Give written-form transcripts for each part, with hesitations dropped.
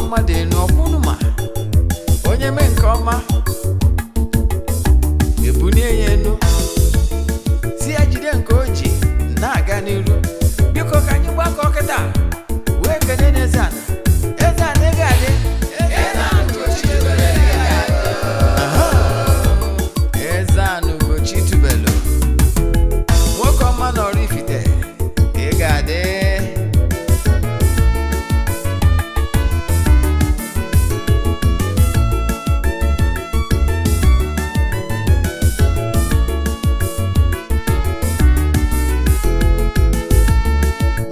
mmadụ n'ọkwụnụma onye mee nke ọma ebunie ya elu si ya jide nke o ji na-aga n'iru biko ka anyị gbakọ kịta wee kene n'Eze-Ana Eze-Ana ga-adị Eze-Ana ugochitubelu nwoke ọma na oraifite ị ga-adị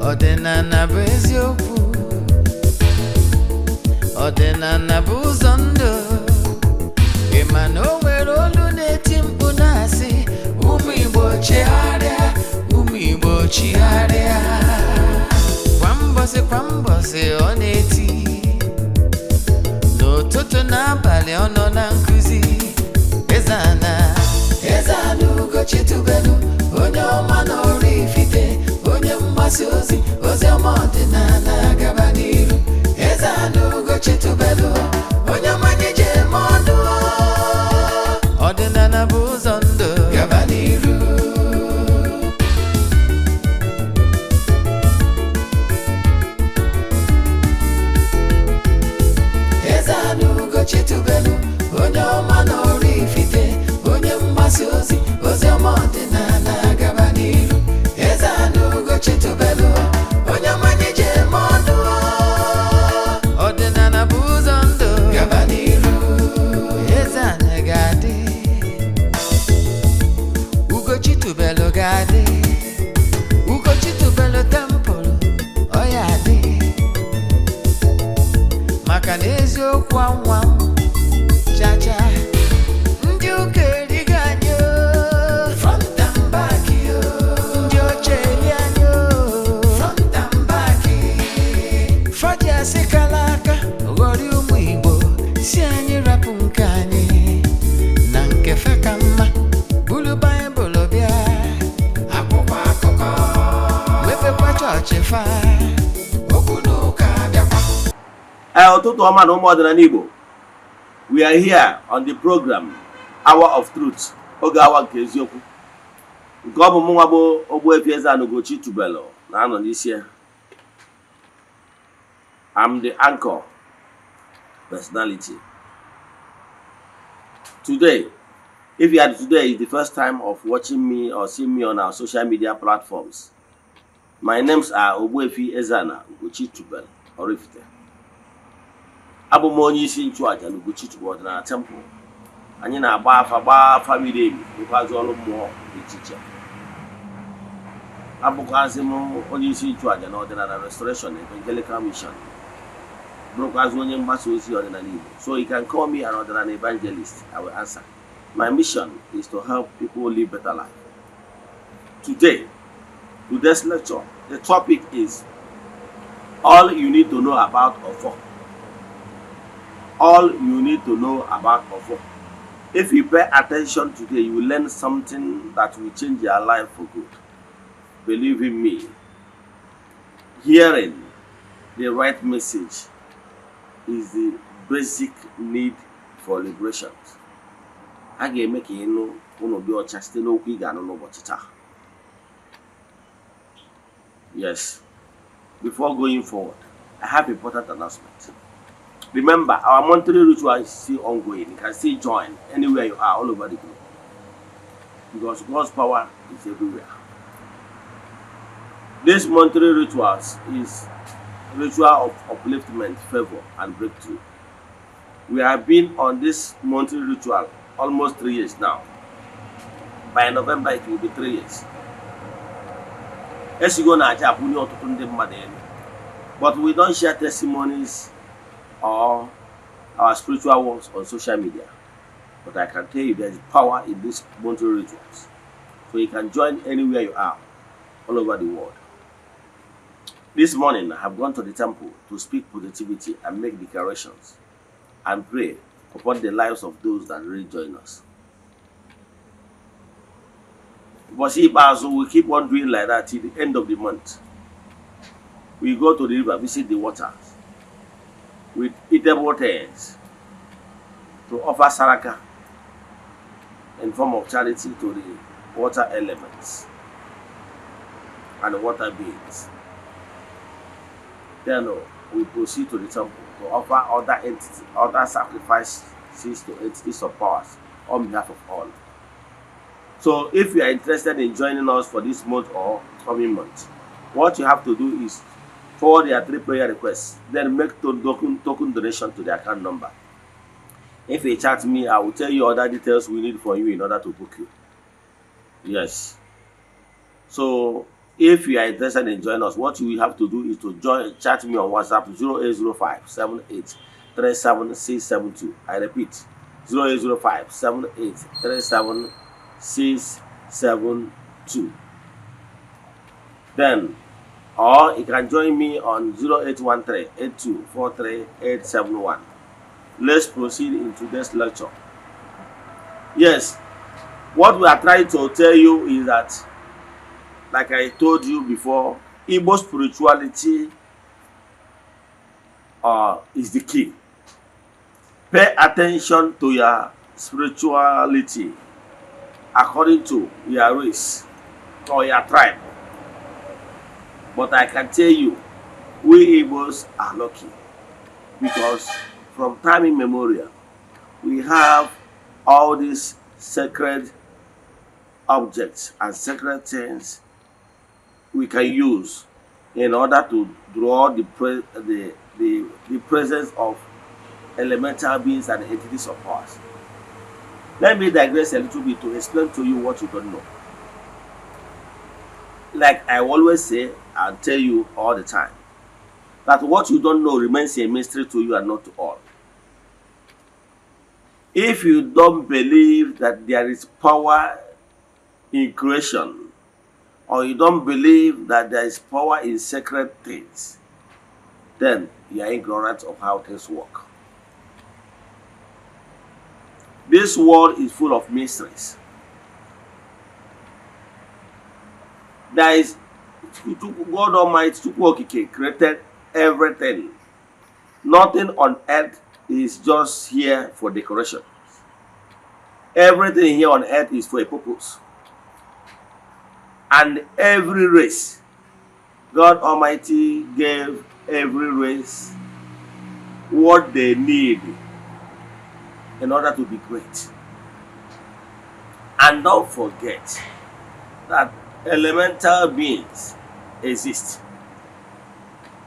ọdịnala bụ eziokwu ọdịnala bụ ụzọ ndụ ịma na o nwere olu na-eti mkpu na-asị ụmụ Igbo chigharịa ụmụ Igbo chigharịa kwa mbọsị ọ na-eti n'ụtụtụ n'abalị ọ nọ na nkụzi Eze-Ana ugochitubelu onye ọma na oraifite onye mgbasa ozi ọma ọdịnala gaba n'iru Eze-Ana ugochitubelu onye mmanye je eme ọnụ ọdịnala bụ ụzọ ndụ gaba n'iru Eze-Ana ugochitubelu onye ọma na oraifite onye mgbasa ozi ọma ọdịnala gaba n'iru Eze-Ana ugochitubelu onye mmanye je eme ọnụ ọdịnala bụ ụzọ ndụ gaba n'iru Eze-Ana ga-adị ugochitubelu ga-adị ugochitubelu tempụl ọ ya adị maka na eziokwu anwa chacha ndị ụka erigo anyị front and back ndị oche eri anyị front and back fadi asị kala aka ghọrị ụmụ Igbo si anyị rapụ nke anyị na nke fe ka mma bulu Baịbụl bịa akwụkwọ akụkọ mepekwa chọọchị fa okwu n'ụka bịakwa ụtụtụ ọma na ụmụ ọdịnala Igbo. We are here on the program Hour of Truth, oge awa nke eziokwu nke ọ bụ mụnwa bụ Ogbuefi Eze-Ana ugochitubelu na-anọ n'isi ya. I'm the anchor personality. Today, if you are today is the first time of watching me or seeing me on our social media platforms, my names are Ogbuefi Eze-Ana ugochitubelu oraifite. Abụ m onye isi nchụaja na ugochitubelu ọdịnala temple. Anyị na-agba afa miri emi nkwazị ọrụ mmụọ dị iche iche. Abụkwazị m onye isi nchụaja na ọdịnala restoration evangelical mission. Bụrụkwazị onye mgbasa ozi ọdịnala Igbo. So you can call me an ọdịnala evangelist. I will answer. My mission is to help people live better life. Today's lecture, the topic is all you need to know about Ofor. All you need to know about Ofor. If you pay attention today, you will learn something that will change your life for good. Believe in me, hearing the right message is the basic need for liberation. A ga-eme ka ịnụ ụnụ dị ọcha site n'okwu ị ga-anụ n'ụbọchị taa. Yes, before going forward, I have important announcement. Remember, our monthly ritual is still ongoing. You can still join anywhere you are, all over the globe. Because God's power is everywhere. This monthly rituals is a ritual of upliftment, favor, and breakthrough. We have been on this monthly ritual almost 3 years now. By November, it will be 3 years. As you go now, but we don't share testimonies or our spiritual works on social media. But I can tell you there is power in these monthly rituals. So you can join anywhere you are, all over the world. This morning, I have gone to the temple to speak positivity and make declarations and pray upon the lives of those that really join us. But see, we keep on doing like that till the end of the month. We go to the river, visit the waters. with eatable things to offer saraka in form of charity to the water elements and the water beings. Then we proceed to the temple to offer other sacrifices to entities of powers on behalf of all. So if you are interested in joining us for this month or coming month, what you have to do is forward your 3 prayer requests, then make token donation to the account number. If you chat me, I will tell you other details we need for you in order to book you. Yes. So if you are interested in joining us, what you have to do is to chat me on WhatsApp 0805 78 37672. I repeat, 0805 78 37672. Then, or you can join me on 0813 8243 871. Let's proceed in today's lecture. Yes, what we are trying to tell you is that, like I told you before, Igbo spirituality is the key. Pay attention to your spirituality according to your race or your tribe. But I can tell you, we Igbos are lucky because from time immemorial, we have all these sacred objects and sacred things we can use in order to draw the presence of elemental beings and entities of powers. Let me digress a little bit to explain to you what you don't know. Like I always say and tell you all the time, that what you don't know remains a mystery to you and not to all. If you don't believe that there is power in creation, or you don't believe that there is power in sacred things, then you are ignorant of how things work. This world is full of mysteries. There is God Almighty created everything. Nothing on earth is just here for decoration. Everything here on earth is for a purpose. And every race, God Almighty gave every race what they need in order to be great. And don't forget that elemental beings exist.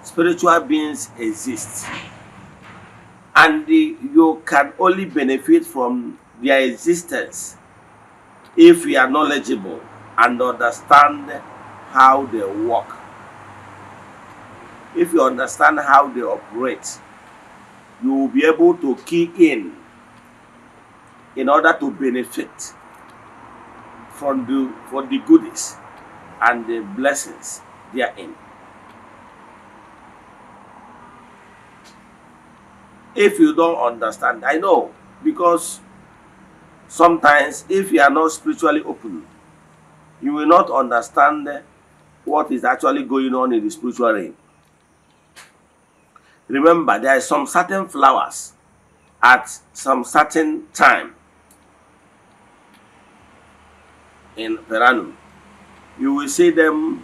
Spiritual beings exist. And you can only benefit from their existence if you are knowledgeable and understand how they work. If you understand how they operate, you will be able to key in order to benefit from the goodies and the blessings therein. If you don't understand, I know, because sometimes if you are not spiritually open, you will not understand what is actually going on in the spiritual realm. Remember, there are some certain flowers at some certain time in Peranum. You will see them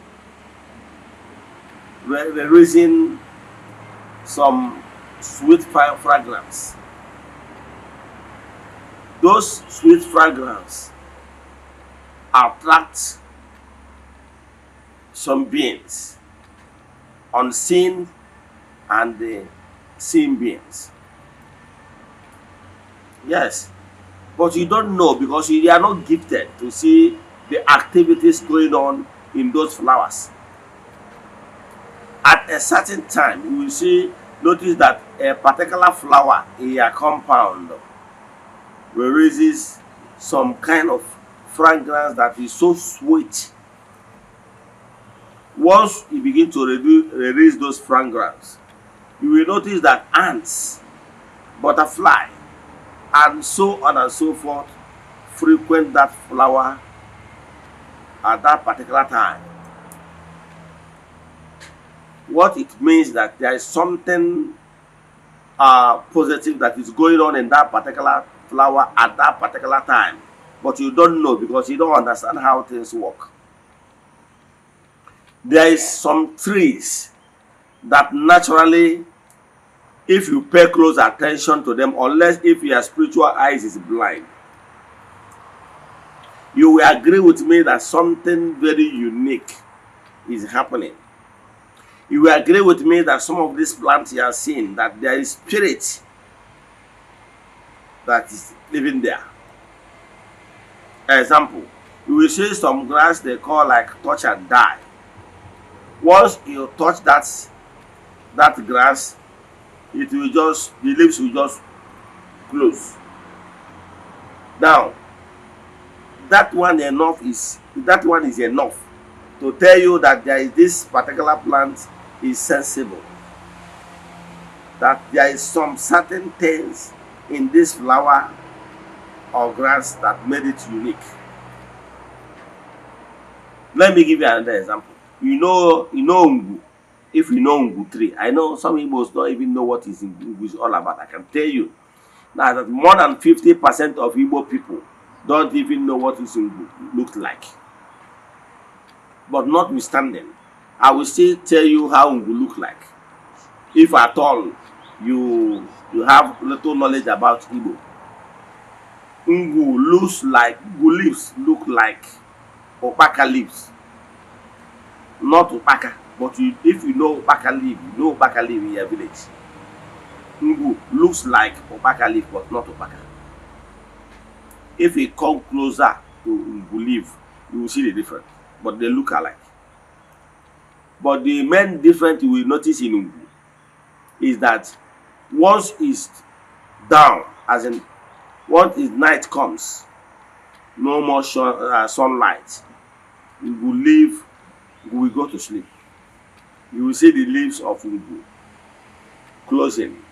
releasing some sweet fragrance. Those sweet fragrance attract some beings, unseen and the seen beings. Yes, but you don't know because you are not gifted to see the activities going on in those flowers. At a certain time, you will notice that a particular flower in a compound releases some kind of fragrance that is so sweet. Once you begin to release those fragrance, you will notice that ants, butterfly, and so on and so forth frequent that flower at that particular time. What it means that there is something positive that is going on in that particular flower at that particular time, but you don't know because you don't understand how things work. There is some trees that naturally, if you pay close attention to them, unless if your spiritual eyes is blind, you will agree with me that something very unique is happening. You will agree with me that some of these plants you are seeing, that there is spirit that is living there. Example, you will see some grass they call like touch and die. Once you touch that grass, it will just, the leaves will just close. Now, that one is enough to tell you that there is this particular plant is sensible, that there is some certain things in this flower or grass that made it unique. Let me give you another example. You know Ungu. If you know Ungu tree, I know some Igbos don't even know what Ungu is all about. I can tell you now that more than 50% of Igbo people don't even know what Ungu looks like. But notwithstanding, I will still tell you how Ungu look like. If at all you have little knowledge about Igbo. Ungu leaves look like opaka leaves. Not opaka, but if you know opaka leaf, you know opaka leaf in your village. Ungu looks like opaka leaf, but not opaka. If you come closer to Ungu leaf, you will see the difference, but they look alike. But the main difference you will notice in Ungu is that once it's down, as in once night comes, no more sunlight, Ungu will go to sleep. You will see the leaves of Ungu closing.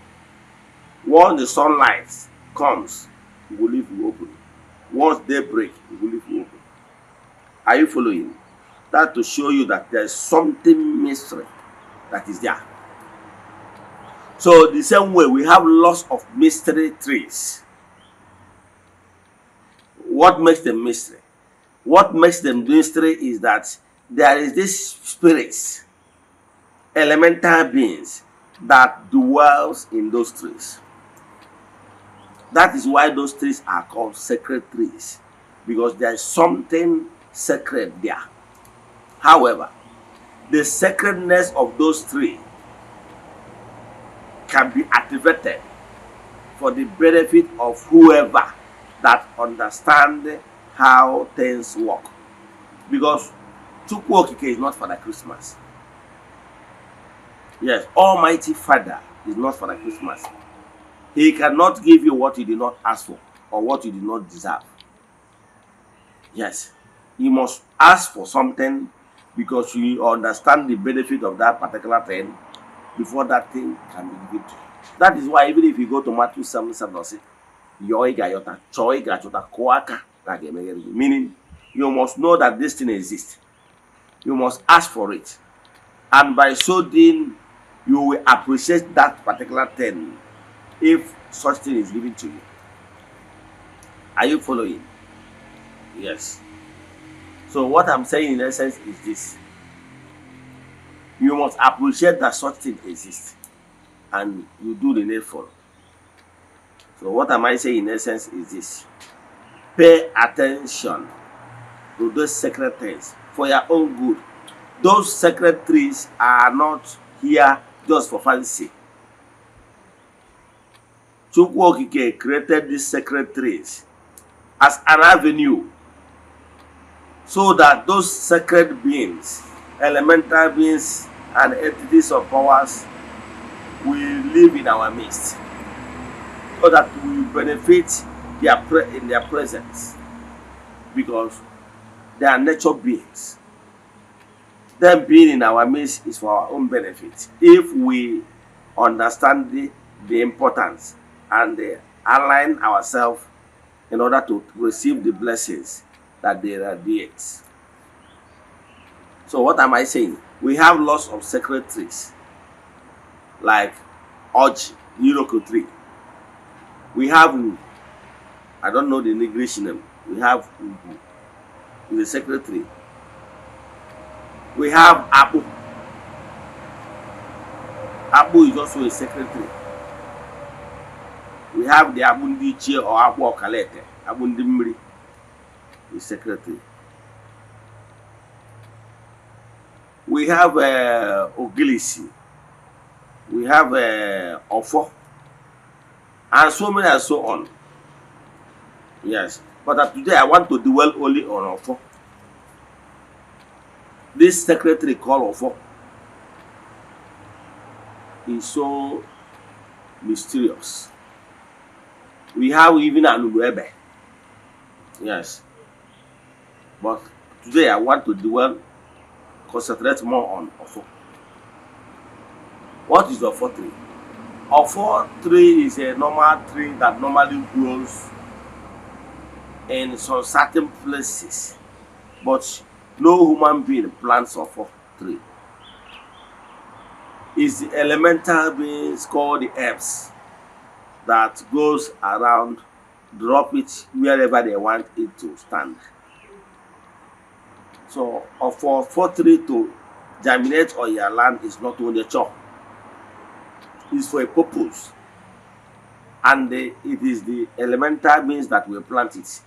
Once the sunlight comes, Ungu leaf will open. Once daybreak, Ungu leaf will open. Are you following? That to show you that there is something mystery that is there. So the same way we have lots of mystery trees. What makes them mystery? What makes them mystery is that there is this spirits, elemental beings that dwells in those trees. That is why those trees are called sacred trees, because there is something sacred there. However, the sacredness of those trees can be activated for the benefit of whoever that understand how things work. Because Chukwu Okike is not for the Christmas. Yes, Almighty Father is not for the Christmas. He cannot give you what you did not ask for or what you did not deserve. Yes, you must ask for something because you understand the benefit of that particular thing before that thing can be given to you. That is why even if you go to Matthew 7:7, meaning you must know that this thing exists. You must ask for it. And by so doing, you will appreciate that particular thing if such thing is given to you. Are you following? Yes. So what I'm saying in essence is this. You must appreciate that such thing exists and you do the needful. So what am I saying in essence is this. Pay attention to those sacred things for your own good. Those sacred trees are not here just for fancy. Chukwu Okike created these sacred trees as an avenue so that those sacred beings, elemental beings, and entities of powers will live in our midst, so that we will benefit in their presence, because they are nature beings. Them being in our midst is for our own benefit if we understand the importance and align ourselves in order to receive the blessings that they radiate. So what am I saying? We have lots of sacred trees like Oji, Iroko tree. We have, I don't know the English name. We have Ugu, is a sacred tree. We have Abu. Abu is also a sacred tree. We have the Abundiche or Abu Okalete, Abundimri, is sacred tree. We have Ogilisi. We have Ofor, and so many and so on. Yes, but today I want to dwell only on Ofor. This secretary called Ofor is so mysterious. We have even an Ogbuefi. Yes, but today I want to concentrate more on Ofor. What is the Ofor tree? Ofor tree is a normal tree that normally grows in some certain places, but no human being plants Ofor tree. It's the elemental beings called the herbs that goes around, drop it wherever they want it to stand. So for Ofor tree to germinate on your land is not only a chore. It's for a purpose, and it is the elemental beings that will plant it.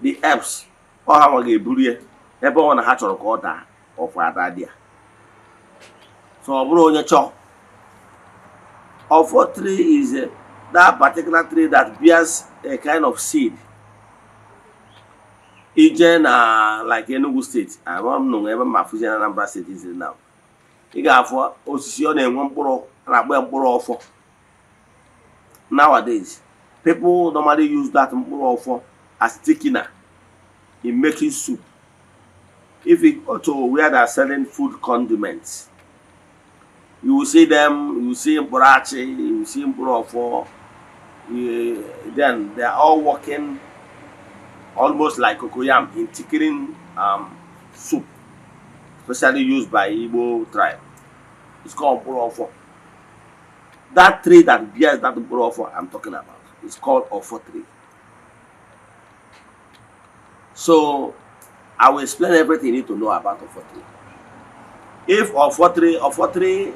The herbs, or how we bury everyone has a quarter of idea. So Ofor tree is that particular tree that bears a kind of seed. Even like Enugu State, I don't know ever my fusion Anambra State is now. Nowadays, people normally use that Ofor as thickener in making soup. If you go to where they are selling food condiments, you will see them, you will see Mborachi, you will see Ofor. Then they are all working almost like cocoyam in thickening soup, especially used by Igbo tribe. It's called Ofor. That tree that bears that Ofor I'm talking about is called Ofor tree. So I will explain everything you need to know about Ofor tree. If Ofor tree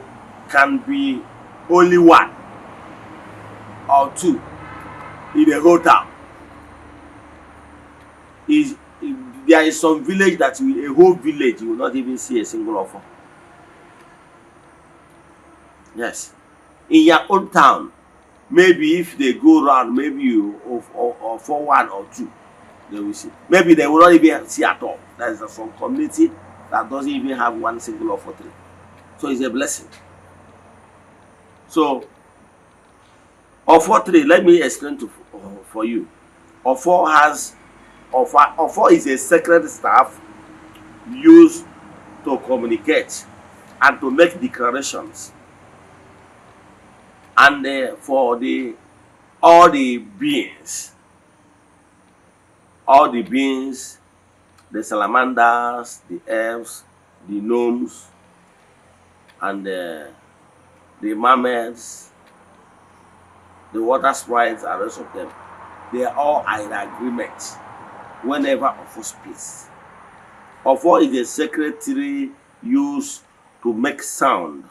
can be only one or two in the whole town. There is some village that a whole village you will not even see a single Ofor. Yes, in your own town, maybe if they go around, maybe you or for one or two, they will see. Maybe they will not even see at all. There is some community that doesn't even have one single Ofor tree. So it's a blessing. So Ofor tree, let me explain for you. Ofor is a sacred staff used to communicate and to make declarations, and for all the beings, the salamanders, the elves, the gnomes, and the mermaids, the water sprites, and the rest of them, they are all in agreement whenever Ofor speaks. Ofor is a sacred tree used to make sound,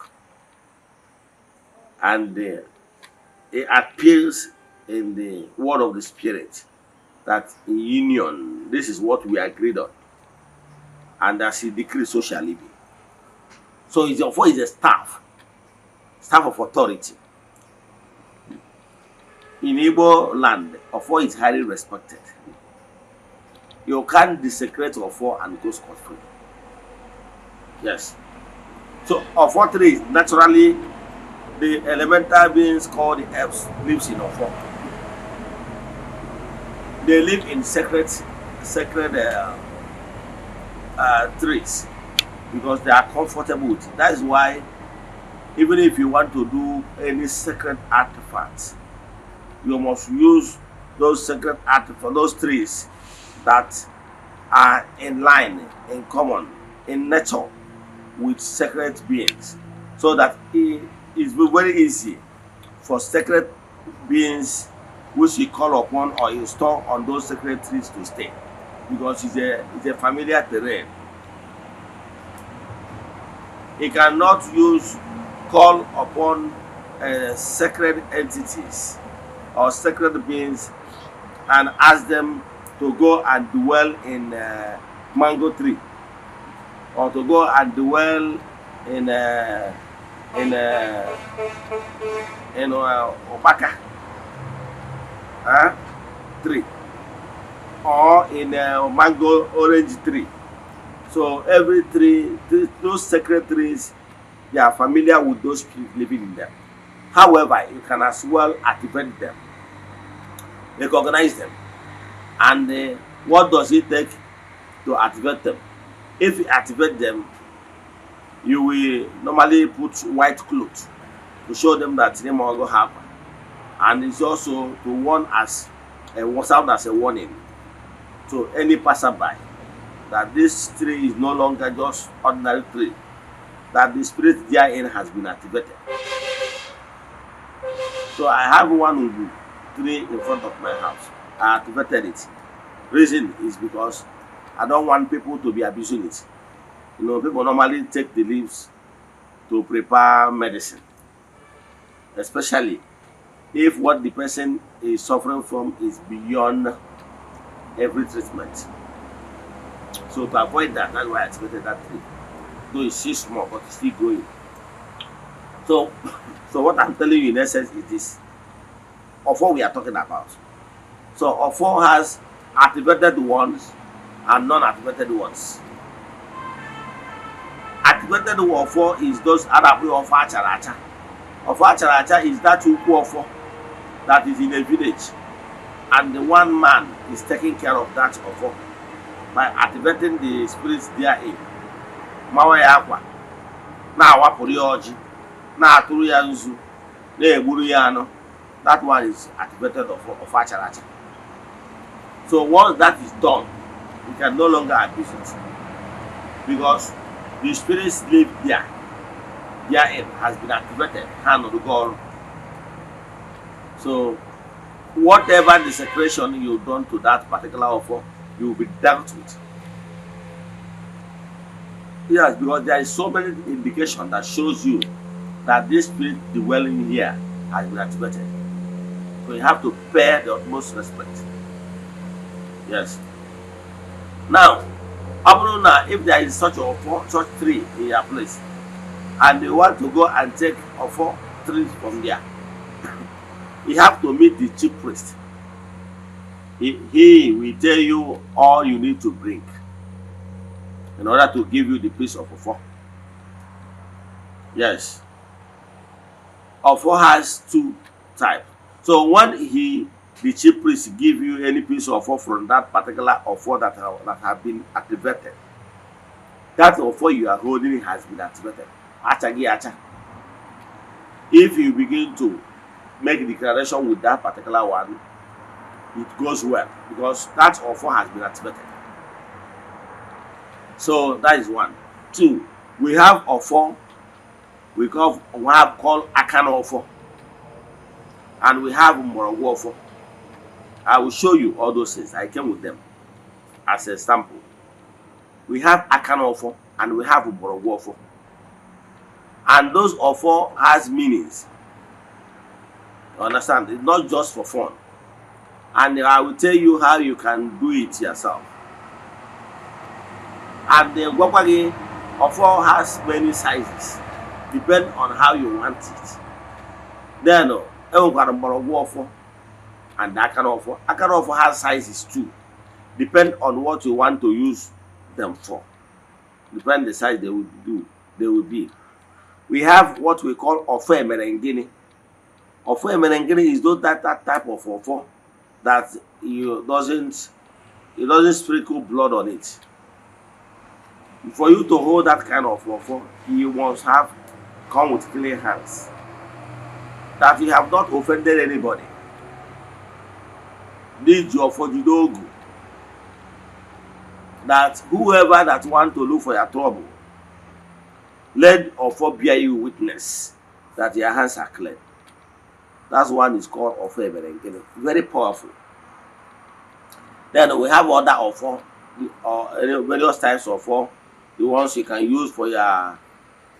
and it appears in the word of the spirit that in union, this is what we agreed on, and as he decrees, so shall it be. So Ofor is a staff of authority. In Igbo land, Ofor is highly respected. You can't desecrate Ofor and go scot-free. Yes. So Ofor tree is naturally the elemental beings called the herbs lives in Ofor. They live in sacred trees because they are comfortable with it. That is why even if you want to do any sacred artifacts, you must use those sacred artifacts, those trees that are in line, in common, in nature with sacred beings, so that it's very easy for sacred beings which you call upon or install on those sacred trees to stay, because it's a familiar terrain. He cannot call upon sacred entities or sacred beings and ask them to go and dwell in mango tree, or to go and dwell in in opaka tree, or in mango orange tree. So every tree, those sacred trees, they are familiar with those spirits living in them. However, you can as well activate them, recognize them, and what does it take to activate them? If you activate them, you will normally put white cloth to show them that they must go happen, and it's also to warn as sound as a warning to any passerby that this tree is no longer just ordinary tree, that the spirit therein has been activated. So I have one ugu tree in front of my house. I activated it. Reason is because I don't want people to be abusing it. You know, people normally take the leaves to prepare medicine, especially if what the person is suffering from is beyond every treatment. So to avoid that, that's why I activated that tree. Though it's still small, but it's still growing. So, so what I'm telling you in essence is this: of what we are talking about. So Ofor has activated ones and non-activated ones. Activated Ofor is those Arabi Ofor Acharacha. Ofor Acharacha is that Ukwu Ofor that is in a village, and the one man is taking care of that Ofor by activating the spirits therein. Mawa ya akwa, na-awapụrụ ya ọjị, na-atụrụ ya nzu, na-egburu ya anụ. That one is activated of Acharacha. So once that is done, we can no longer abuse it, because the spirits live there. Therein has been activated. Hand on the goal. So whatever the secretion you've done to that particular offer, you will be dealt with. Yes, because there is so many indication that shows you that this spirit dwelling here has been activated. So you have to pay the utmost respect. Yes. Now, if there is such tree in your place, and you want to go and take 4 trees from there, you have to meet the chief priest. He will tell you all you need to bring in order to give you the piece of Ofor. Yes. Ofor has 2 types. So when the chief priest give you any piece of Ofor from that particular Ofor that have been activated, that Ofor you are holding has been activated. Achagi acha. If you begin to make declaration with that particular one, it goes well, because that Ofor has been activated. So that is 1. 2, we have Ofor, we have called Akana Ofor, and we have Morogu Ofor. I will show you all those things. I came with them as a sample. We have Akana Ofor and we have Morogu Ofor. And those Ofor has meanings. You understand? It's not just for fun. And I will tell you how you can do it yourself. And the Gwagwagi Ofor has many sizes, depend on how you want it. Then we've got a Morogu Ofor and Akana Ofor. Akana Ofor has sizes too, depend on what you want to use them for. Depend the size they will be. We have what we call Ofor Merengini. Ofor Merengini is that type of Ofor that it doesn't sprinkle blood on it. For you to hold that kind of Ofor, you must come with clean hands, that you have not offended anybody. Need your Fojudogu, that whoever that want to look for your trouble, let Ofor bear you witness that your hands are clean. That one is called Ofor. Very powerful. Then we have other Ofor, or various types of Ofor. The ones you can use for your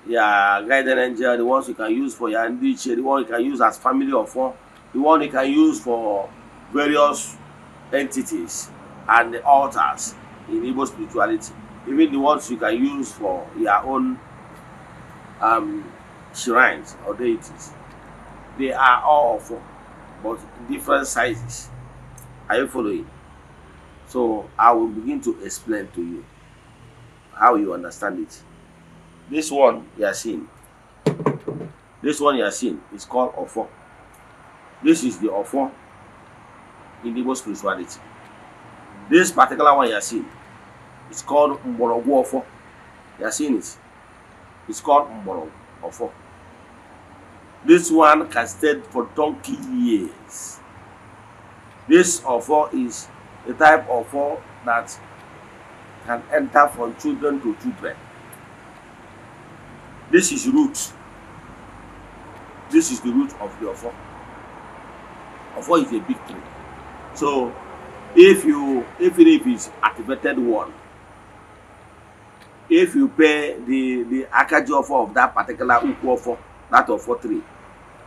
guardian angel, the ones you can use for your ndiche, the one you can use as family Ofor, the one you can use for various entities and the altars in Igbo spirituality. Even the ones you can use for your own shrines or deities. They are all Ofor, but different sizes. Are you following? So I will begin to explain to you how you understand it. This one you are seeing. This one you are seeing is called Ofor. This is the Ofor in Igbo spirituality. This particular one you are seeing is called Mborogu Ofor. You are seeing it. It's called Mborogu Ofor. This one can stay for donkey years. This Ofor is the type of Ofor that can enter from children to children. This is root. This is the root of the Ofor. Ofor is a big tree. So even if it's activated one, if you pay the Akaji Ofor of that particular Uku Ofor, that Ofor tree,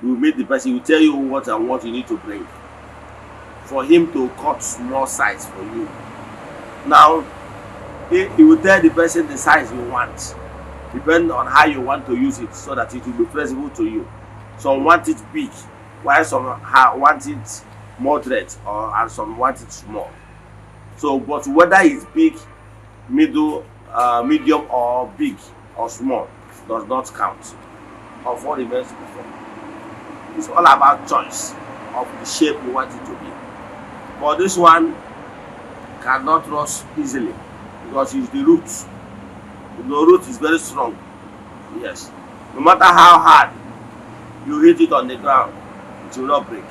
you meet the person, he will tell you what and what you need to bring for him to cut small size for you. Now, he will tell the person the size you want, depending on how you want to use it, so that it will be flexible to you. Some want it big, while some want it moderate, and some want it small. So, but whether it's big, medium, or big or small does not count. Of what remains before. It's all about choice of the shape you want it to be. But this one cannot rust easily because it's the root. The root is very strong. Yes. No matter how hard you hit it on the ground, it will not break.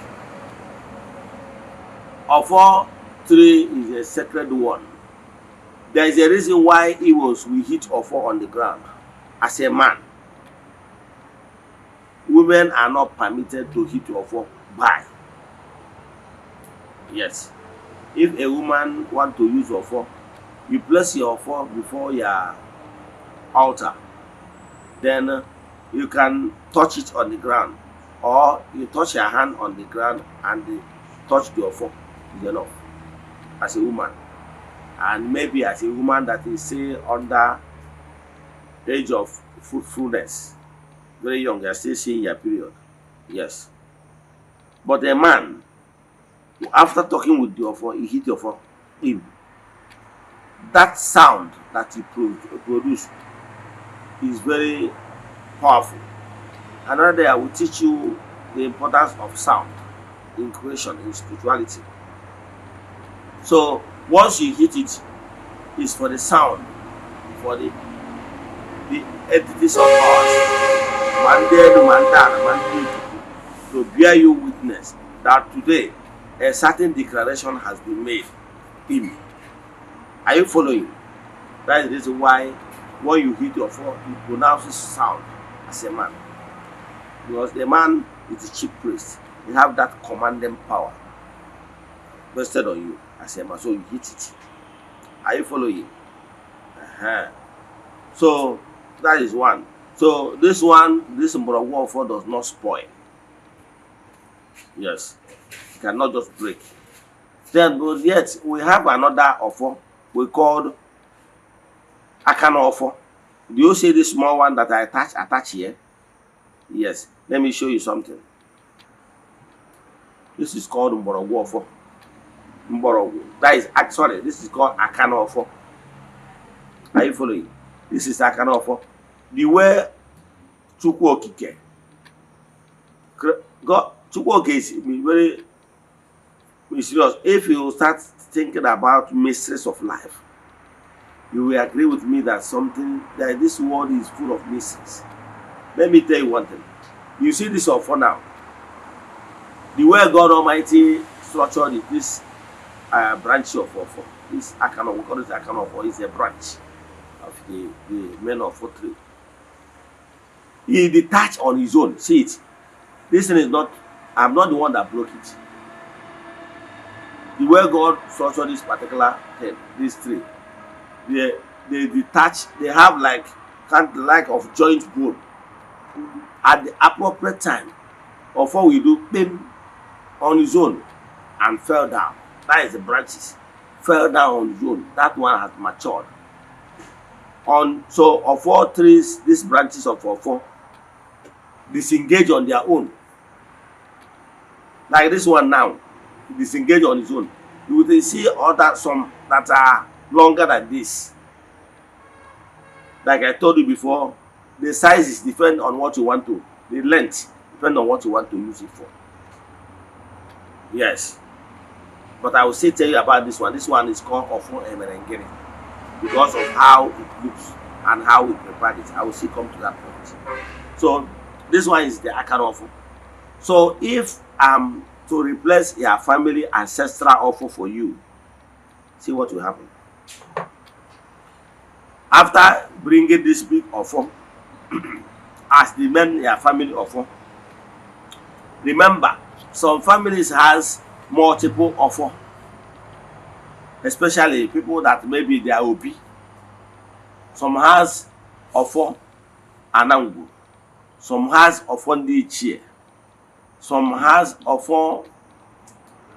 Ofor tree is a sacred one. There is a reason why Igbos will hit Ofor on the ground. As a man, women are not permitted to hit Ofor by. Yes. If a woman want to use Ofor, you place your Ofor before your altar. Then you can touch it on the ground, or you touch your hand on the ground and touch the Ofor. Is enough. As a woman, and maybe as a woman that is say under the age of fruitfulness, very young, you are still seeing your period. Yes. But a man, after talking with the Ofor, he hit the Ofor in. That sound that he produced is very powerful. Another day I will teach you the importance of sound in creation, in spirituality. So once you hit it, it's for the sound, for the entities of ours, to bear you witness that today a certain declaration has been made in me. Are you following? That is the reason why when you hit your phone, you pronounce this sound as a man. Because the man is the chief priest. He have that commanding power vested on you as a man. So you hit it. Are you following? So that is one. So this Mborogu Ofor does not spoil. Yes. It cannot just break. Then, but yet we have another Ofor we called Akana Ofor. Do you see this small one that I attach here? Yes. Let me show you something. This is called Mborogu Ofor. Mborogu. That is actually, this is called Akana Ofor. Are you following? This is Akana Ofor. The way Chukwu Okike. God, Chukwu Okike is very serious. If you start thinking about mysteries of life, you will agree with me that this world is full of mysteries. Let me tell you one thing. You see this Ofor now. The way God Almighty structured it, this branch of Ofor, this Akana, we call it Akana Ofor, is a branch of the main Ofor tree. He detached on his own. See it. This thing is not, I'm not the one that broke it. The way God structured this particular thing, these three, they detach, they have like kind of like of joint bone. At the appropriate time, or what we do, bim, on his own and fell down. That is the branches. Fell down on his own. That one has matured. So of all trees, these branches of Ofor disengage on their own. Like this one now, disengage on its own. You will see other some that are longer than this. Like I told you before, the size is depend on what you want to, the length depend on what you want to use it for. Yes. But I will still tell you about this one. This one is called Ofor Emerengere because of how it looks and how we prepared it. I will still come to that point. So this one is the Akara Ofor. So if I'm to replace your family ancestral Ofor for you, see what will happen. After bringing this big Ofor as the men your family Ofor, remember some families has multiple Ofor, especially people that maybe they are Obi. Some has Ofor Anangu, some has Ofor Ndi Ichie, some has Ofor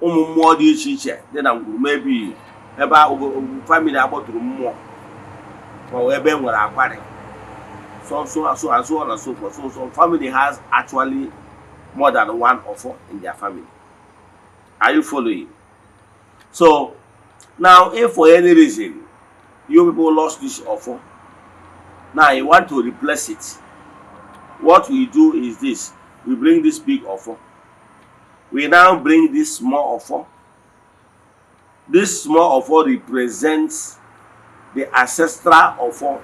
ụmụ mmụọ dị iche iche dị na ngwuru, maybe ebe family agbọtụrụ mmụọ ma ọ ebe nwere akwari, so and so on and so forth. So some family has actually more than one Ofor in their family. Are you following? So now if for any reason you people lost this Ofor, now you want to replace it, what we do is this: we bring this big Ofor, we now bring this small Ofor. This small Ofor represents the ancestral Ofor,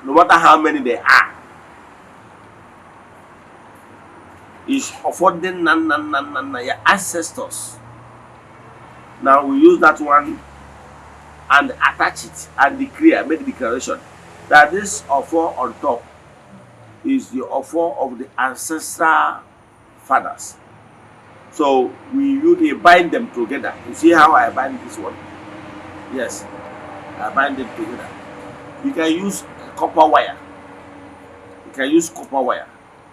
no matter how many they are. Is Ofor the your ancestors. Now we use that one and attach it and declare, make declaration that this Ofor on top is the Ofor of the ancestral fathers. So we bind them together. You see how I bind this one? Yes, I bind them together. You can use copper wire. You can use copper wire.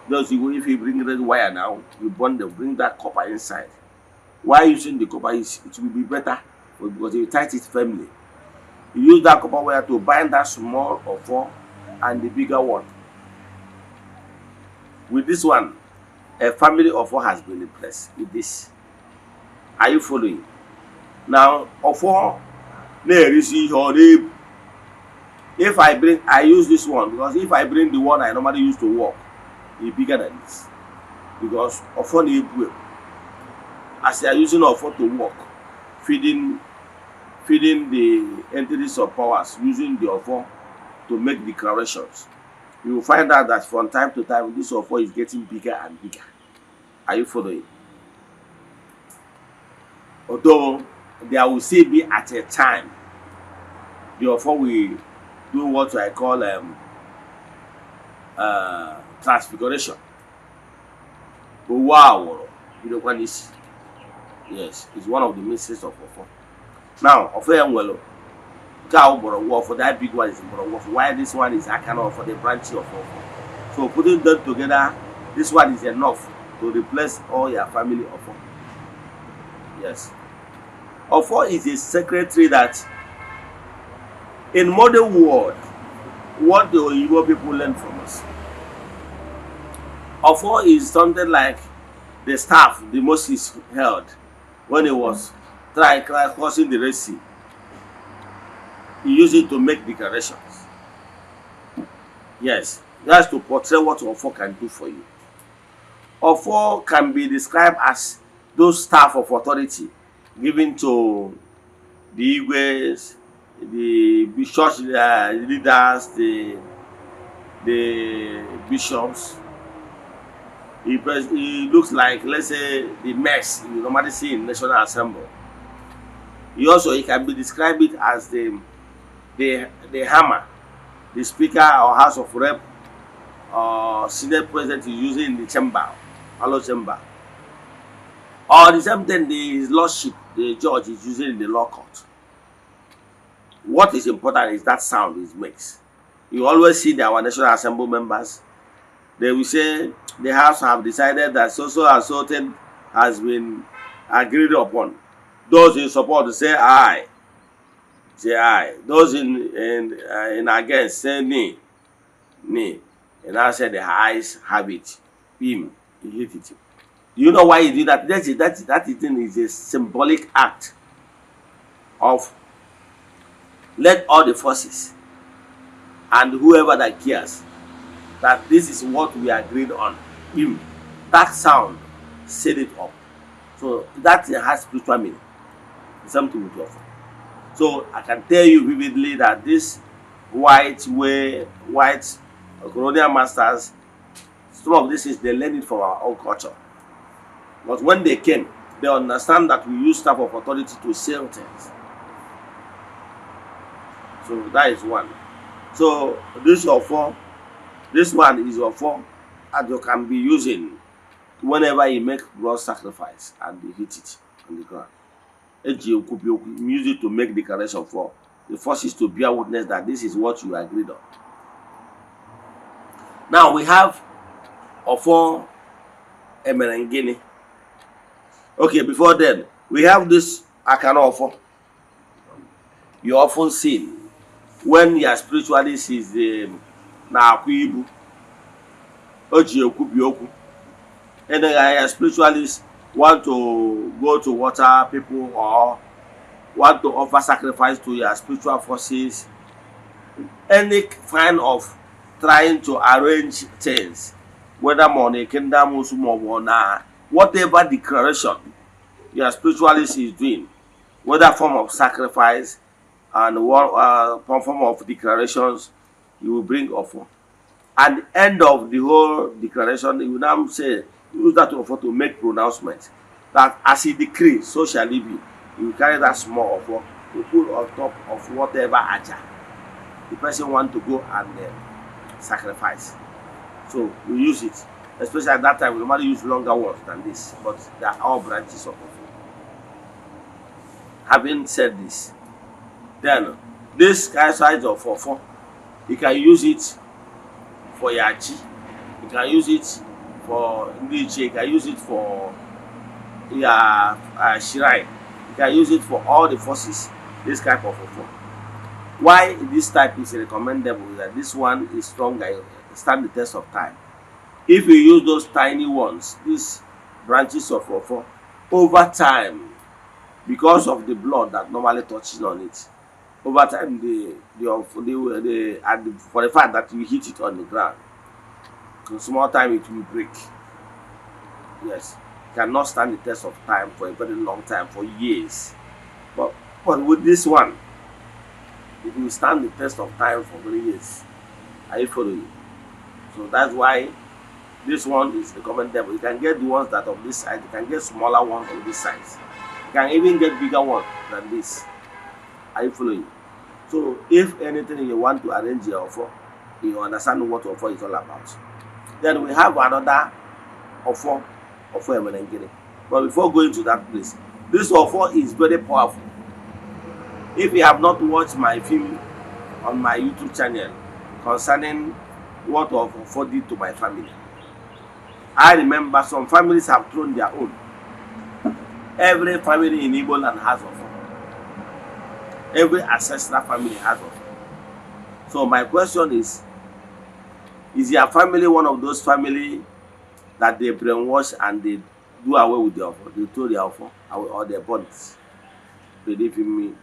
Because if you bring red wire now, you bond them, bring that copper inside. Why using the copper is it will be better because you tight it firmly. You use that copper wire to bind that small Ofor and the bigger one. With this one, a family Ofor has been replaced with this. Are you following? Now, Ofor, if I use this one, because if I bring the one I normally use to walk, it's bigger than this. Because Ofor need, as they are using Ofor to walk, feeding the entities of powers, using the Ofor to make declarations, you will find out that from time to time this Ofor is getting bigger and bigger. Are you following? Although there will still be at a time the Ofor will do what I call transfiguration. But wow, you know what is? Yes, it's one of the mysteries of Ofor. Now, Ofor for that big one is why this one is Akana for the branch of Ofor. So putting them together, this one is enough to replace all your family Ofor. Yes. Ofor is a secretary that in modern world, what the Igbo people learn from us. Ofor is something like the staff the Moses held when he was crossing the Red Sea. He used it to make declarations. Yes, that's to portray what Ofor can do for you. Ofor can be described as those staff of authority given to the Igwes, the church leaders, the bishops. He looks like, let's say, the mess you normally see in National Assembly. He can be described as the hammer, the speaker or House of Rep Senate president is using in the chamber, hollow chamber. Or the same thing his lordship, the judge, is using in the law court. What is important is that sound it makes. You always see our National Assembly members, they will say the House have decided that so and so thing has been agreed upon. Those in support say aye. Say aye. Those in against say nay. Nay. And I said the ayes have it. Him, he hit it. Do you know why he did that? That thing is a symbolic act of let all the forces and whoever that cares that this is what we agreed on. Him. That sound set it up. So that has spiritual meaning. It's something with Ofor. So I can tell you vividly that this white colonial masters, some of this is they learn it from our own culture. But when they came, they understand that we use type of authority to sell things. So that is one. So this Ofor, this one is Ofor that you can be using whenever you make blood sacrifice and you hit it on the ground. You use it to make declaration for the forces to bear witness that this is what you agreed on. Now we have Ofor Emerengini. Okay, before then, we have this Akana Ofor. You often see when your spiritualist is na Igbo, Oji Okubioku, and then your spiritualist want to go to water people or want to offer sacrifice to your spiritual forces, any kind of trying to arrange things, whether money, kingdom, whatever declaration your spiritualist is doing, whether form of sacrifice and form of declarations, you will bring Ofor. At the end of the whole declaration, you will now say, use that Ofor to make pronouncement that as he decrees, so shall it be. You will carry that small Ofor to put on top of whatever aja the person want to go and sacrifice. So we use it, especially at that time. We normally use longer ones than this, but they are all branches of Ofor. Having said this, then this size of Ofor, you can use it for Yachi, you can use it for Ndiche, you can use it for your shrine, you can use it for all the forces. This type of Ofor. Why this type is recommendable is that this one is stronger, stand the test of time. If you use those tiny ones, these branches of Ofor, over time, because of the blood that normally touches on it, over time for the fact that you hit it on the ground, in small time it will break. Yes, it cannot stand the test of time for a very long time, for years. But with this one, it will stand the test of time for many years. Are you following? So that's why this one is recommendable. You can get the ones that of this size, you can get smaller ones of this size. You can even get bigger ones than this. Are you following? So if anything you want to arrange your Ofor, you understand what Ofor is all about. Then we have another Ofor Emerengini. But before going to that place, this Ofor is very powerful. If you have not watched my film on my YouTube channel concerning what Ofor did to my family, I remember some families have thrown their own. Every family in Igbo land has Ofor. Every ancestral family has Ofor. So my question is your family one of those families that they brainwash and they do away with the Ofor? They throw their Ofor away or their bodies. Believe in me.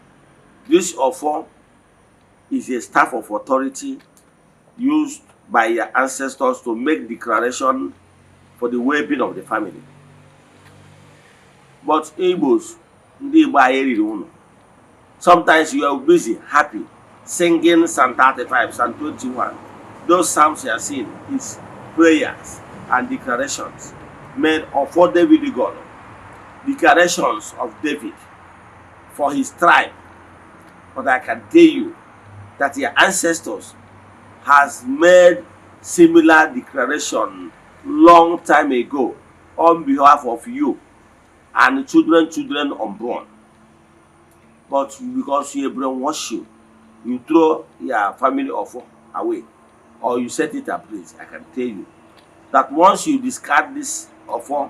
This Ofor is a staff of authority used by your ancestors to make declaration for the well-being of the family. But Igbos, sometimes you are busy, happy, singing Psalm 35, Psalm 21. Those psalms you are seeing is prayers and declarations made of for David God, declarations of David for his tribe. But I can tell you that your ancestors has made similar declaration long time ago on behalf of you and children unborn. But because you brainwash you throw your family Ofor away or you set it ablaze. I can tell you that once you discard this Ofor,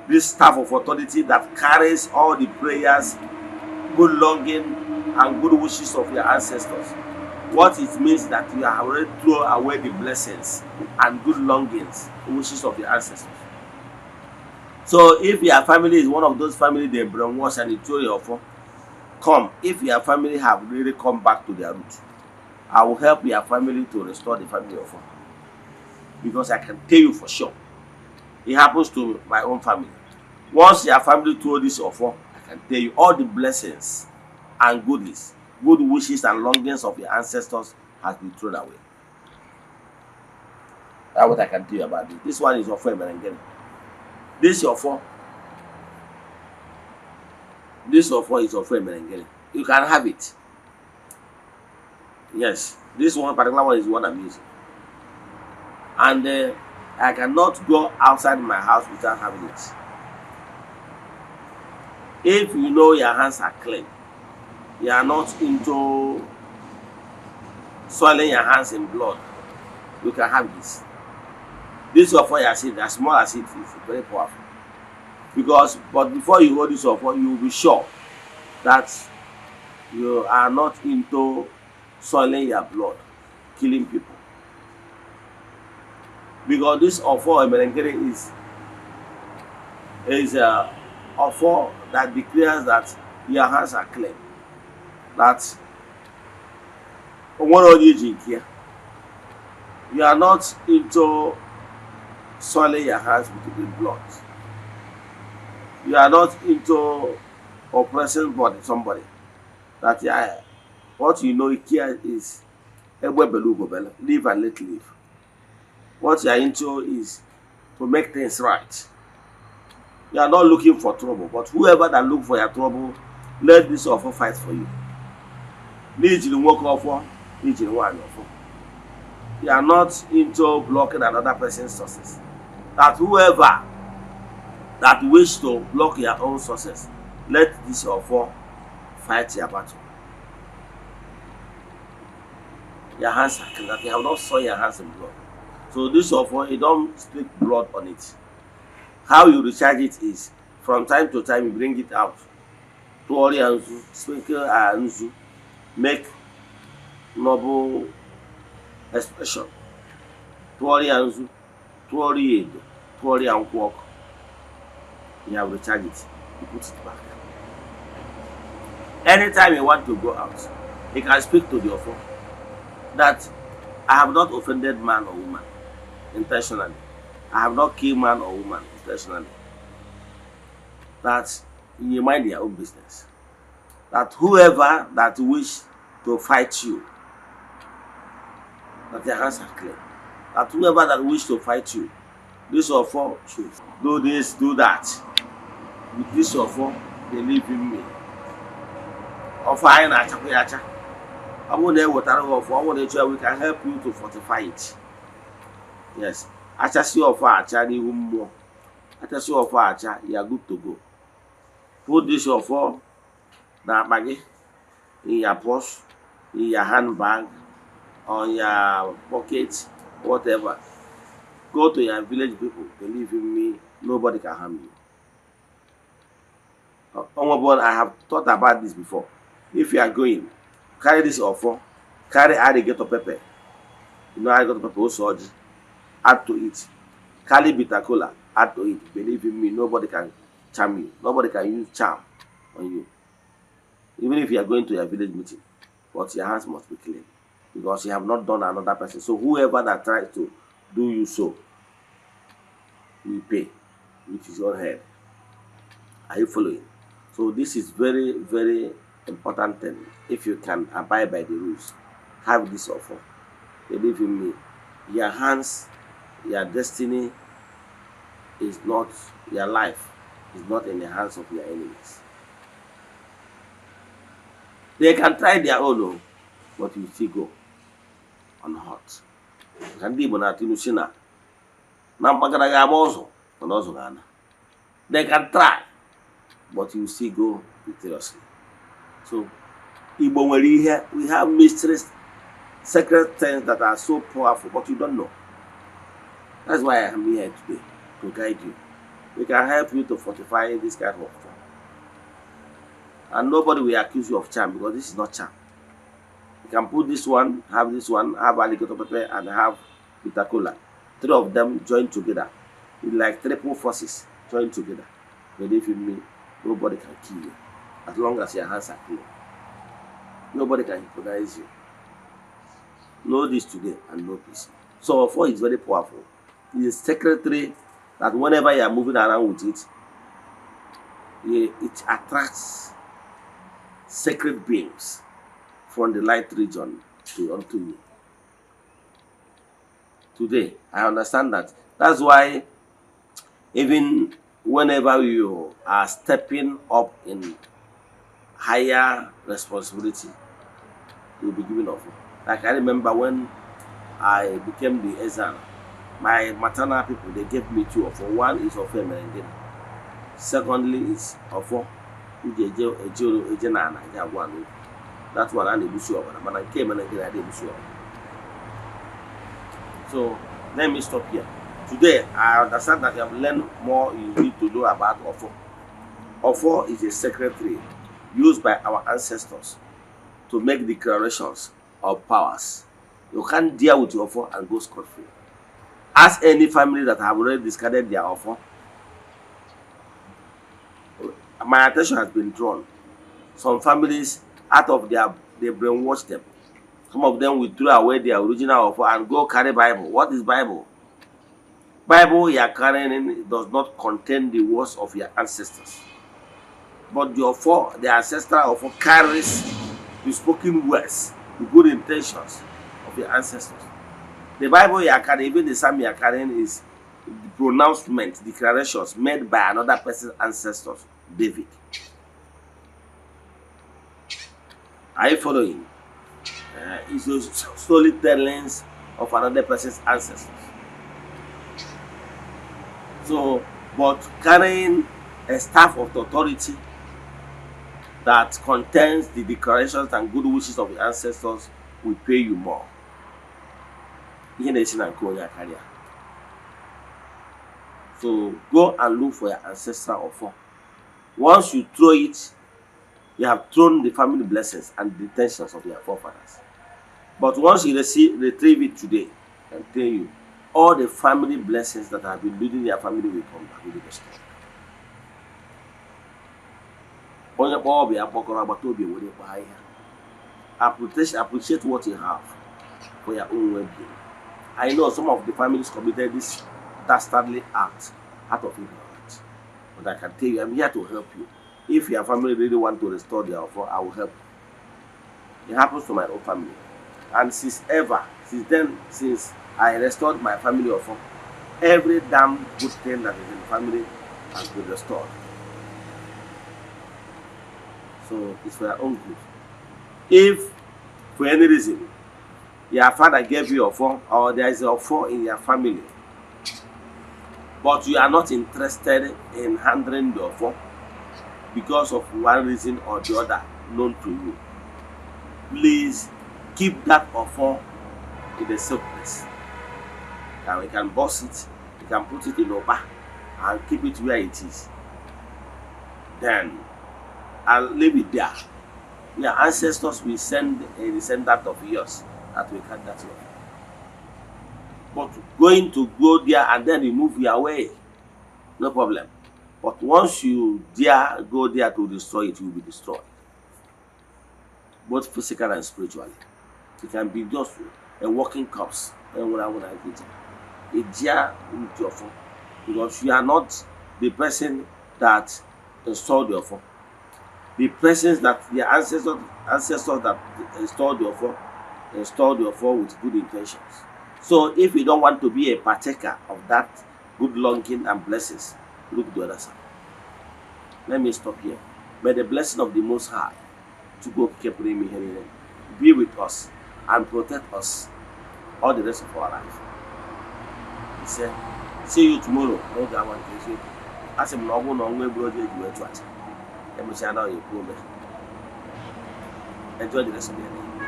this staff of authority that carries all the prayers, good longing, and good wishes of your ancestors, what it means that you have already thrown away the blessings and good longings, wishes of your ancestors. So if your family is one of those family they brainwash and they throw your Ofor, come. If your family have really come back to their roots, I will help your family to restore the family of Ofor. Because I can tell you for sure, it happens to my own family. Once your family throw this Ofor, I can tell you all the blessings and goodness, good wishes and longings of your ancestors has been thrown away. That's what I can tell you about this. This one is Ofor Emerengere. This Ofor is Ofor Emerengere. You can have it. Yes, this one particular one is the one I'm using. And I cannot go outside my house without having it. If you know your hands are clean, you are not into soiling your hands in blood, you can have this. This Ofor you see, as small as it is, very powerful. But before you hold this Ofor, you will be sure that you are not into soiling your blood, killing people. Because this Ofor Emerengere is a Ofor that declares that your hands are clean. That you are not into soiling your hands with blood. You are not into oppressing somebody. That what you know here is live and let live. What you are into is to make things right. You are not looking for trouble, but whoever that look for your trouble, let this Ofor fight for you. You are not into blocking another person's sources. That whoever that wish to block your own sources, let this Ofor fight your battle. Your hands are clean, that you have not soiled your hands in blood. So this Ofor, you don't speak blood on it. How you recharge it is from time to time you bring it out. Tuori anzu, sprinkle anzu, make noble expression. Tuori anzu, tuori edo, tuori ankwok. You have recharged it. You put it back. Anytime you want to go out, you can speak to the Ofor that I have not offended man or woman intentionally. I have not killed man or woman intentionally. That you mind your own business. That whoever that wish to fight you, that their hands are clear. That whoever that wish to fight you, this Ofor should do this, do that. With this Ofor, believe in me. Ofor I na chakuyacha. I want to Ofor. I want to show we can help you to fortify it. Yes. Achasi Ofor acha ni hummo. Achasi Ofor acha, you are good to go. Put this Ofor na bagi in your purse, in your handbag, on your pocket, whatever. Go to your village people. Believe in me, nobody can harm you. I have thought about this before. If you are going, carry this Ofor, carry alligator pepper. You know alligator pepper also add to it. Carry bitter cola, add to it. Believe in me, nobody can charm you. Nobody can use charm on you. Even if you are going to your village meeting, but your hands must be clean. Because you have not done another person. So whoever that tries to do you so, will pay with his own head. Are you following? So this is very, very important thing. If you can abide by the rules, have this Ofor. Believe in me, your hands, your destiny is not, your life is not in the hands of your enemies. They can try their own, but you still go unhurt. ka ndị Igbo na-atụ si na mpaghara ga-ama ụzọ mana ọzọ ga-ana. They can try, but you still go victoriously. So Igbo nwere ihe, we have mysteries, secret things that are so powerful, but you don't know. That's why I am here today, to guide you. We can help you to fortify this kind of thing. And nobody will accuse you of charm, because this is not charm. You can put this one, have alligator pepper, and have bitter cola. 3 of them join together. It's like triple forces join together. Believe in me, nobody can kill you, as long as your hands are clean. Nobody can hypnotize you. Know this today and know peace. So Ofor is very powerful. It is secretary that whenever you are moving around with it, it attracts sacred beings from the light region unto you. Today, I understand that. That's why even whenever you are stepping up in higher responsibility, you'll be given Ofor. Like I remember when I became the Eze-Ana, my maternal people, they gave me 2 Ofor. One is Ofor Merendina. Secondly is Ofor Ezeana. That one I didn't do sure, but I came and I didn't sure. So let me stop here. Today, I understand that you have learned more you need to know about Ofor. Ofor is a secretary used by our ancestors to make declarations of powers. You can't deal with your Ofor and go scot-free. Ask any family that have already discarded their Ofor. My attention has been drawn. Some families, out of they brainwash them. Some of them will throw away their original Ofor and go carry Bible. What is Bible? Bible you are carrying does not contain the words of your ancestors. But the Ofor, the ancestral Ofor, carries the spoken words, the good intentions of your ancestors. The Bible you are carrying, even the Psalm you are carrying, is the pronouncement, declarations made by another person's ancestors, David. Are you following? It's those storytellings of another person's ancestors. So, but carrying a staff of authority that contains the declarations and good wishes of the ancestors will pay you more. So go and look for your ancestral Ofor. Once you throw it, you have thrown the family blessings and the intentions of your forefathers. But once you retrieve it today, I can tell you, all the family blessings that have been leading your family will come back, will be destroyed. Appreciate what you have for your own well-being. I know some of the families committed this dastardly act out of ignorance, but I can tell you, I'm here to help you. If your family really want to restore their Ofor, I will help you. It happens to my own family, and since I restored my family Ofor, every damn good thing that is in the family has been restored. So it's for your own good. If for any reason your father gave you Ofor, or there is a Ofor in your family, but you are not interested in handling the Ofor because of one reason or the other known to you, please keep that Ofor in a safe place. And we can boss it, we can put it in Oba and keep it where it is. Then I'll leave it there. Your ancestors will send a descendant of yours that will cut that off. But going to go there and then remove your way, no problem. But once you dare go there to destroy it, you will be destroyed. Both physical and spiritually. It can be just a walking corpse. A dear with your phone. Because you are not the person that installed your phone. The persons that the ancestors that installed your phone with good intentions. So if you don't want to be a partaker of that good longing and blessings, look the other side. Let me stop here. May the blessing of the Most High to go be with us and protect us all the rest of our life. He said, see you tomorrow. No, I want to say, as I'm not going to go to the church. Let me say, now you enjoy the rest of your day.